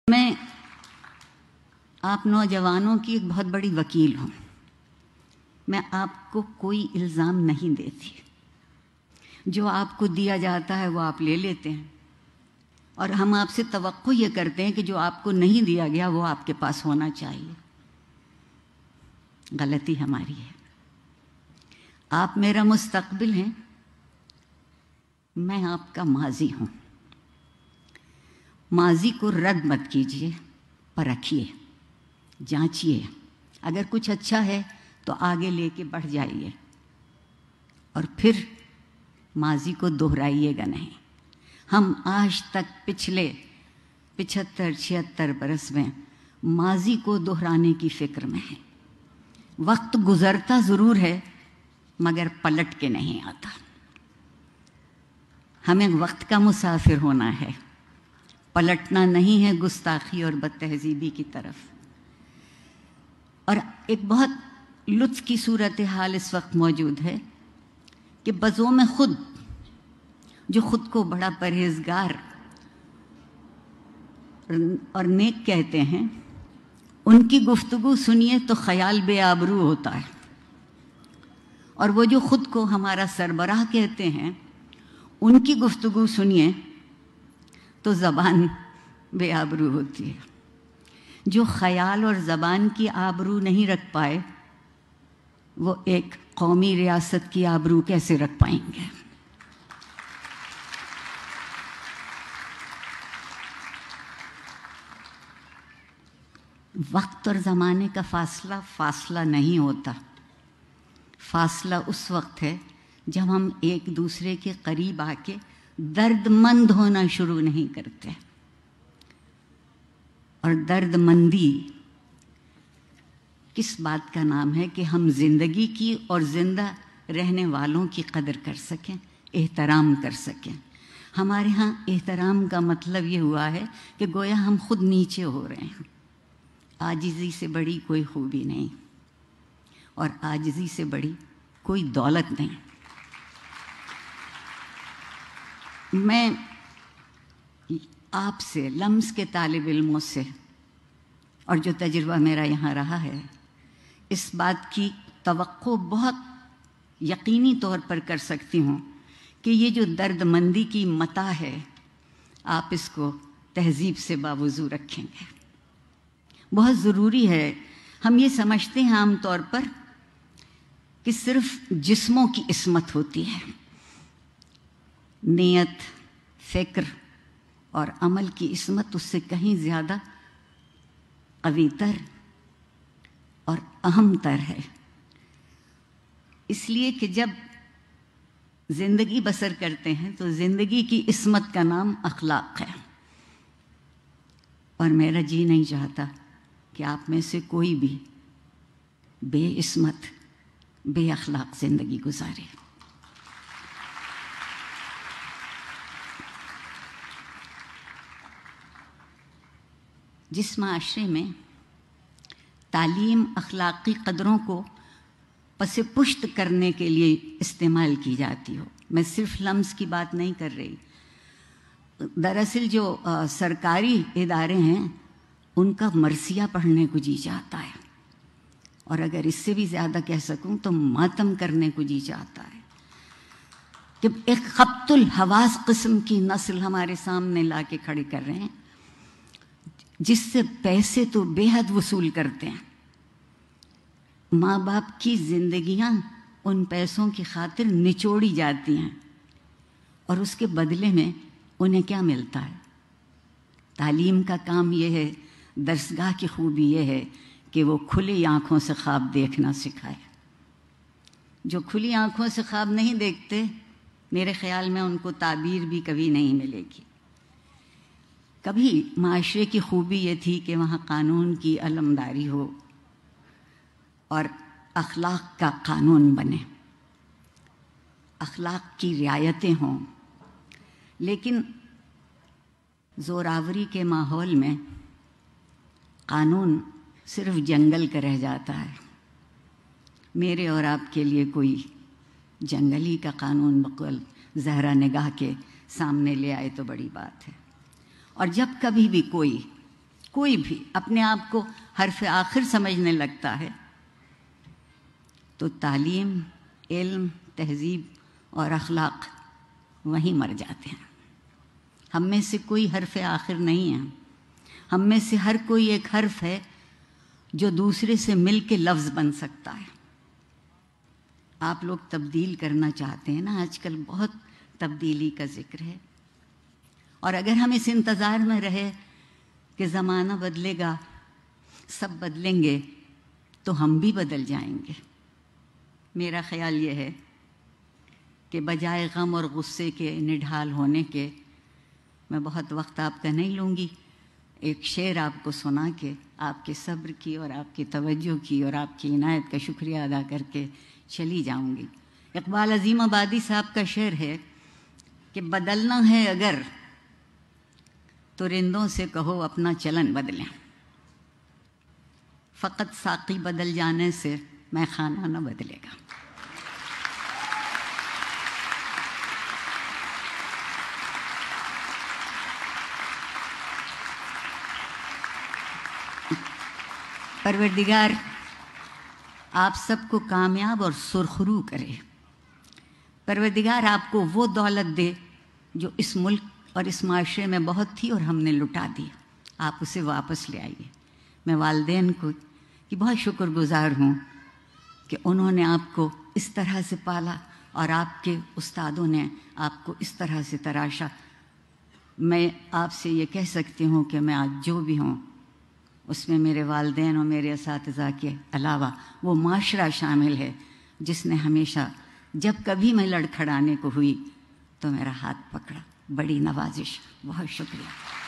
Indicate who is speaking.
Speaker 1: میں آپ نوجوانوں کی ایک بہت بڑی وکیل ہوں۔ میں آپ کو کوئی الزام نہیں دیتی۔ جو آپ کو دیا جاتا ہے وہ آپ لے لیتے ہیں، اور ہم آپ سے توقع یہ کرتے ہیں کہ جو آپ کو نہیں دیا گیا وہ آپ کے پاس ہونا چاہیے۔ غلطی ہماری ہے۔ آپ میرا مستقبل ہیں، میں آپ کا ماضی ہوں۔ ماضی کو رد مت کیجیے، پرکھیے، جانچیے۔ اگر کچھ اچھا ہے تو آگے لے کے بڑھ جائیے، اور پھر ماضی کو دہرائیے گا نہیں۔ ہم آج تک پچھلے 75-76 برس میں ماضی کو دہرانے کی فکر میں ہیں۔ وقت گزرتا ضرور ہے مگر پلٹ کے نہیں آتا۔ ہمیں وقت کا مسافر ہونا ہے، پلٹنا نہیں ہے گستاخی اور بدتہذیبی کی طرف۔ اور ایک بہت لطف کی صورتحال اس وقت موجود ہے کہ بزوم خود جو خود کو بڑا پرہیزگار اور نیک کہتے ہیں، ان کی گفتگو سنیے تو خیال بے آبرو ہوتا ہے، اور وہ جو خود کو ہمارا سربراہ کہتے ہیں ان کی گفتگو سنیے تو زبان بے آبرو ہوتی ہے۔ جو خیال اور زبان کی آبرو نہیں رکھ پائے وہ ایک قومی ریاست کی آبرو کیسے رکھ پائیں گے؟ وقت اور زمانے کا فاصلہ نہیں ہوتا۔ فاصلہ اس وقت ہے جب ہم ایک دوسرے کے قریب آ کے درد مند ہونا شروع نہیں کرتے، اور درد مندی کس بات کا نام ہے کہ ہم زندگی کی اور زندہ رہنے والوں کی قدر کر سکیں، احترام کر سکیں۔ ہمارے ہاں احترام کا مطلب یہ ہوا ہے کہ گویا ہم خود نیچے ہو رہے ہیں۔ عاجزی سے بڑی کوئی خوبی نہیں، اور عاجزی سے بڑی کوئی دولت نہیں۔ میں آپ سے، لمس کے طالب علموں سے، اور جو تجربہ میرا یہاں رہا ہے، اس بات کی توقع بہت یقینی طور پر کر سکتی ہوں کہ یہ جو درد مندی کی متاع ہے، آپ اس کو تہذیب سے باوضو رکھیں گے۔ بہت ضروری ہے۔ ہم یہ سمجھتے ہیں عام طور پر کہ صرف جسموں کی عصمت ہوتی ہے، نیت، فکر اور عمل کی عصمت اس سے کہیں زیادہ قوی تر اور اہم تر ہے۔ اس لیے کہ جب زندگی بسر کرتے ہیں تو زندگی کی عصمت کا نام اخلاق ہے، اور میرا جی نہیں چاہتا کہ آپ میں سے کوئی بھی بے عصمت، بے اخلاق زندگی گزارے۔ جس معاشرے میں تعلیم اخلاقی قدروں کو پس پشت کرنے کے لیے استعمال کی جاتی ہو، میں صرف لمس کی بات نہیں کر رہی، دراصل جو سرکاری ادارے ہیں ان کا مرثیہ پڑھنے کو جی چاہتا ہے، اور اگر اس سے بھی زیادہ کہہ سکوں تو ماتم کرنے کو جی چاہتا ہے کہ ایک خبط الحواس قسم کی نسل ہمارے سامنے لا کے کھڑی کر رہے ہیں، جس سے پیسے تو بے حد وصول کرتے ہیں۔ ماں باپ کی زندگیاں ان پیسوں کی خاطر نچوڑی جاتی ہیں، اور اس کے بدلے میں انہیں کیا ملتا ہے؟ تعلیم کا کام یہ ہے، درسگاہ کی خوبی یہ ہے کہ وہ کھلی آنکھوں سے خواب دیکھنا سکھائے۔ جو کھلی آنکھوں سے خواب نہیں دیکھتے، میرے خیال میں ان کو تعبیر بھی کبھی نہیں ملے گی۔ کبھی معاشرے کی خوبی یہ تھی کہ وہاں قانون کی علمداری ہو اور اخلاق کا قانون بنے، اخلاق کی رعایتیں ہوں، لیکن زوراوری کے ماحول میں قانون صرف جنگل کا رہ جاتا ہے۔ میرے اور آپ کے لیے کوئی جنگلی کا قانون بقول زہرا نگاہ کے سامنے لے آئے تو بڑی بات ہے۔ اور جب کبھی بھی کوئی کوئی بھی اپنے آپ کو حرف آخر سمجھنے لگتا ہے تو تعلیم، علم، تہذیب اور اخلاق وہیں مر جاتے ہیں۔ ہم میں سے کوئی حرف آخر نہیں ہے، ہم میں سے ہر کوئی ایک حرف ہے جو دوسرے سے مل کے لفظ بن سکتا ہے۔ آپ لوگ تبدیل کرنا چاہتے ہیں نا، آج کل بہت تبدیلی کا ذکر ہے، اور اگر ہم اس انتظار میں رہے کہ زمانہ بدلے گا، سب بدلیں گے، تو ہم بھی بدل جائیں گے۔ میرا خیال یہ ہے کہ بجائے غم اور غصے کے نڈھال ہونے کے، میں بہت وقت آپ کا نہیں لوں گی، ایک شعر آپ کو سنا کے آپ کے صبر کی اور آپ کی توجہ کی اور آپ کی عنایت کا شکریہ ادا کر کے چلی جاؤں گی۔ اقبال عظیم آبادی صاحب کا شعر ہے کہ بدلنا ہے اگر تو رندوں سے کہو اپنا چلن بدلیں، فقط ساقی بدل جانے سے میں خانہ نہ بدلے گا۔ پروردگار آپ سب کو کامیاب اور سرخرو کرے۔ پروردگار آپ کو وہ دولت دے جو اس ملک اور اس معاشرے میں بہت تھی اور ہم نے لٹا دی، آپ اسے واپس لے آئیے۔ میں والدین کی بہت شکر گزار ہوں کہ انہوں نے آپ کو اس طرح سے پالا اور آپ کے استادوں نے آپ کو اس طرح سے تراشا۔ میں آپ سے یہ کہہ سکتی ہوں کہ میں آج جو بھی ہوں اس میں میرے والدین اور میرے اساتذہ کے علاوہ وہ معاشرہ شامل ہے جس نے ہمیشہ جب کبھی میں لڑکھڑانے کو ہوئی تو میرا ہاتھ پکڑا۔ بڑی نوازش، بہت شکریہ۔